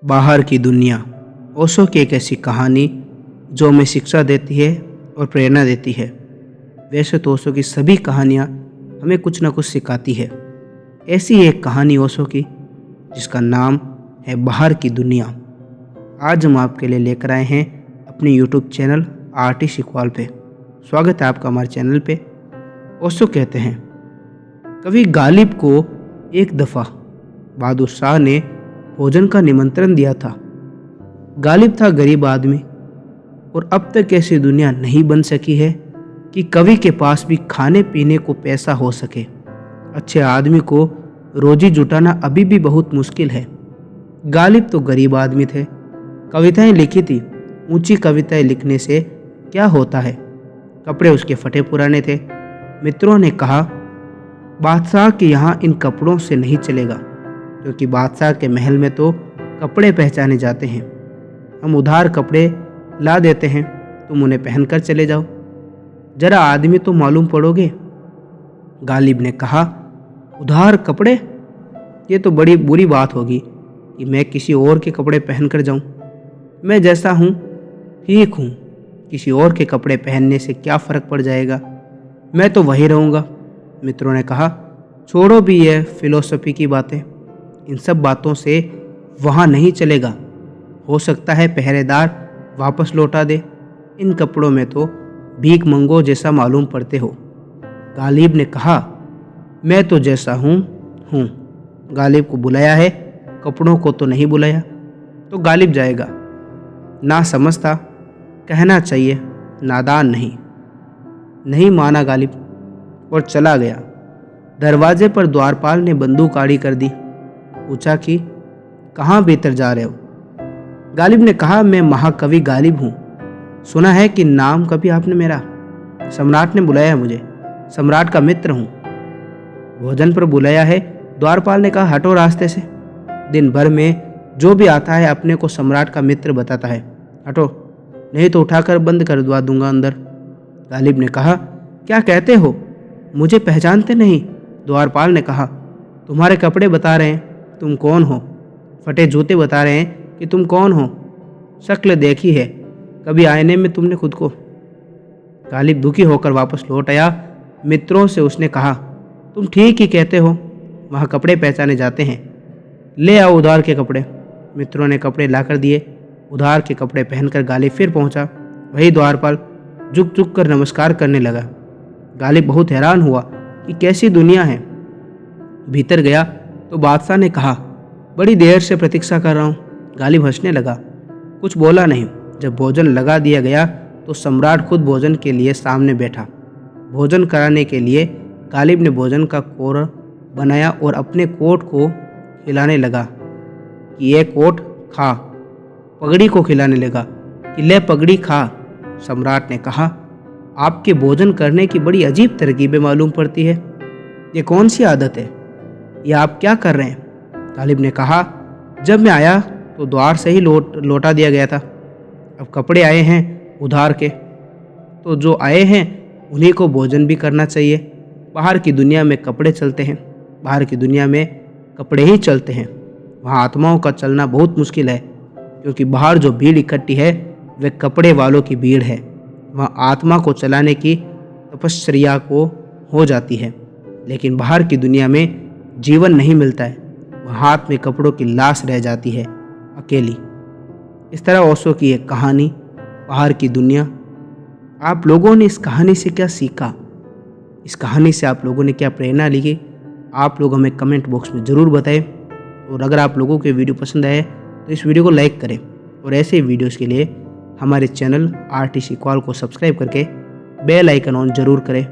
बाहर की दुनिया। ओशो की एक ऐसी कहानी जो हमें शिक्षा देती है और प्रेरणा देती है। वैसे तो ओशो की सभी कहानियाँ हमें कुछ न कुछ सिखाती है। ऐसी एक कहानी ओशो की जिसका नाम है बाहर की दुनिया। आज हम आपके लिए लेकर आए हैं अपने यूट्यूब चैनल आर्टी शिकवाल पे। स्वागत है आपका हमारे चैनल पे। ओशो कहते हैं, कवि गालिब को एक दफ़ा बहादुर शाह ने भोजन का निमंत्रण दिया था। गालिब था गरीब आदमी और अब तक ऐसी दुनिया नहीं बन सकी है कि कवि के पास भी खाने पीने को पैसा हो सके। अच्छे आदमी को रोजी जुटाना अभी भी बहुत मुश्किल है। गालिब तो गरीब आदमी थे। कविताएं लिखी थी। ऊंची कविताएं लिखने से क्या होता है। कपड़े उसके फटे पुराने थे। मित्रों ने कहा, बादशाह के यहाँ इन कपड़ों से नहीं चलेगा, क्योंकि बादशाह के महल में तो कपड़े पहचाने जाते हैं। हम उधार कपड़े ला देते हैं, तुम उन्हें पहनकर चले जाओ, जरा आदमी तो मालूम पड़ोगे। गालिब ने कहा, उधार कपड़े? ये तो बड़ी बुरी बात होगी कि मैं किसी और के कपड़े पहनकर जाऊं। मैं जैसा हूं ठीक हूं, किसी और के कपड़े पहनने से क्या फ़र्क पड़ जाएगा, मैं तो वही रहूँगा। मित्रों ने कहा, छोड़ो भी ये फिलोसफी की बातें, इन सब बातों से वहाँ नहीं चलेगा। हो सकता है पहरेदार वापस लौटा दे। इन कपड़ों में तो भीख मंगो जैसा मालूम पड़ते हो। गालिब ने कहा, मैं तो जैसा हूँ। गालिब को बुलाया है, कपड़ों को तो नहीं बुलाया, तो गालिब जाएगा। ना समझता, कहना चाहिए नादान नहीं माना गालिब और चला गया। दरवाजे पर द्वारपाल ने बंदूक आड़ी कर दी। पूछा कि कहाँ भीतर जा रहे हो। गालिब ने कहा, मैं महाकवि गालिब हूँ। सुना है कि नाम कभी आपने मेरा। सम्राट ने बुलाया है मुझे, सम्राट का मित्र हूँ। भोजन पर बुलाया है। द्वारपाल ने कहा, हटो रास्ते से। दिन भर में जो भी आता है अपने को सम्राट का मित्र बताता है। हटो, नहीं तो उठाकर बंद कर दवा दूंगा अंदर। गालिब ने कहा, क्या कहते हो, मुझे पहचानते नहीं? द्वारपाल ने कहा, तुम्हारे कपड़े बता रहे हैं तुम कौन हो, फटे जूते बता रहे हैं कि तुम कौन हो। शक्ल देखी है कभी आईने में तुमने खुद को। गालिब दुखी होकर वापस लौट आया। मित्रों से उसने कहा, तुम ठीक ही कहते हो, वहाँ कपड़े पहचाने जाते हैं। ले आओ उधार के कपड़े। मित्रों ने कपड़े लाकर दिए। उधार के कपड़े पहनकर गालिब फिर पहुँचा। वही द्वारपाल झुक कर नमस्कार करने लगा। गालिब बहुत हैरान हुआ कि कैसी दुनिया है। भीतर गया तो बादशाह ने कहा, बड़ी देर से प्रतीक्षा कर रहा हूँ। गालिब हंसने लगा, कुछ बोला नहीं। जब भोजन लगा दिया गया तो सम्राट खुद भोजन के लिए सामने बैठा। भोजन कराने के लिए गालिब ने भोजन का कोर बनाया और अपने कोट को खिलाने लगा कि ये कोट खा। पगड़ी को खिलाने लगा कि ले पगड़ी खा। सम्राट ने कहा, आपके भोजन करने की बड़ी अजीब तरकीबें मालूम पड़ती है। ये कौन सी आदत है, ये आप क्या कर रहे हैं? गालिब ने कहा, जब मैं आया तो द्वार से ही लौटा दिया गया था। अब कपड़े आए हैं उधार के, तो जो आए हैं उन्हीं को भोजन भी करना चाहिए। बाहर की दुनिया में कपड़े चलते हैं, बाहर की दुनिया में कपड़े ही चलते हैं। वहाँ आत्माओं का चलना बहुत मुश्किल है, क्योंकि बाहर जो भीड़ इकट्ठी है वह कपड़े वालों की भीड़ है। वहाँ आत्मा को चलाने की तपस्या को हो जाती है, लेकिन बाहर की दुनिया में जीवन नहीं मिलता है। वहाँ हाथ में कपड़ों की लाश रह जाती है, अकेली। इस तरह ओशो की एक कहानी, बाहर की दुनिया। आप लोगों ने इस कहानी से क्या सीखा? इस कहानी से आप लोगों ने क्या प्रेरणा ली? आप लोग हमें कमेंट बॉक्स में ज़रूर बताएं। और अगर आप लोगों को वीडियो पसंद आए तो इस वीडियो को लाइक करें, और ऐसे वीडियोज़ के लिए हमारे चैनल आर्टी शिकवाल को सब्सक्राइब करके बेल आइकन ऑन ज़रूर करें।